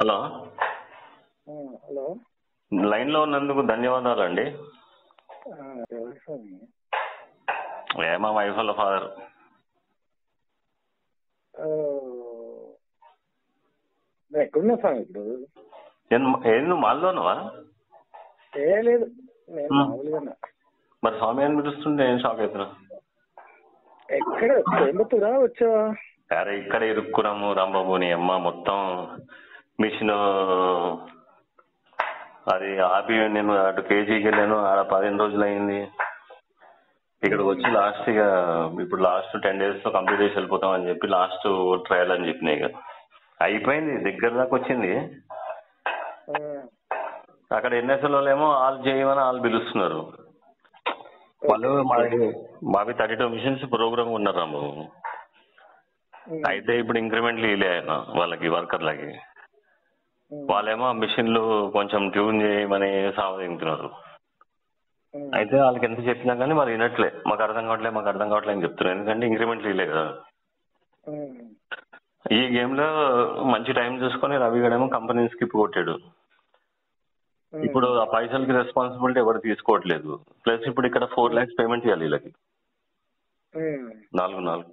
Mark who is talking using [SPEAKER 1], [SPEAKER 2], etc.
[SPEAKER 1] Hello,
[SPEAKER 2] hello.
[SPEAKER 1] లైన్లో ఉన్నందుకు ధన్యవాదాలండి.
[SPEAKER 2] ఎవరు స్వామి?
[SPEAKER 1] మా వైఫ్ వాళ్ళ ఫాదర్.
[SPEAKER 2] ఎక్కడున్నా స్వామి ఇప్పుడు?
[SPEAKER 1] ఏం నువ్వు మాల్లోనవా?
[SPEAKER 2] లేదు, నేను మామూలుగా.
[SPEAKER 1] మరి స్వామి అని పిలుస్తుంటే ఏం షాక్ అవుతున్నా?
[SPEAKER 2] ఎక్కడ కోయంబత్తూరా వచ్చావా?
[SPEAKER 1] అరే ఇక్కడ ఇరుక్కున్నాము రాంబాబుని అమ్మ. మొత్తం మిషన్ అది ఆపి నేను అటు కేజీకి వెళ్ళాను. ఆడ 15 రోజులు అయింది. ఇక్కడికి వచ్చి ఇప్పుడు లాస్ట్ 10 days లో కంప్లీట్ చేసి వెళ్ళిపోతాం అని చెప్పి లాస్ట్ ట్రయల్ అని చెప్పినాయి. ఇక అయిపోయింది, దగ్గర దాకా వచ్చింది. అక్కడ ఎన్ఎస్ఎల్ వాళ్ళేమో ఆల్ చేయమని ఆల్ పిలుస్తున్నారు. వాళ్ళు మావి 32 మిషన్స్ ప్రోగ్రామ్ ఉన్నారు రాంబాబు. అయితే ఇప్పుడు ఇంక్రిమెంట్లు ఇలే వాళ్ళకి వర్కర్లకి. వాళ్ళేమో మిషన్లు కొంచెం ట్యూన్ చేయమని సావదింటున్నారు. అయితే వాళ్ళకి ఎంత చెప్పినా కానీ మరి వినట్లే. మాకు అర్థం కావట్లేదు అని చెప్తున్నారు. ఎందుకంటే ఇంక్రిమెంట్లు ఇలే కదా. ఈ గేమ్ లో మంచి టైం చూసుకొని రవి గడేమో కంపెనీ స్కిప్ కొట్టాడు. ఇప్పుడు ఆ పైసలకి రెస్పాన్సిబిలిటీ ఎవరు తీసుకోవట్లేదు. ప్లస్ ఇప్పుడు ఇక్కడ 4 lakhs పేమెంట్ చేయాలి వీళ్ళకి. 4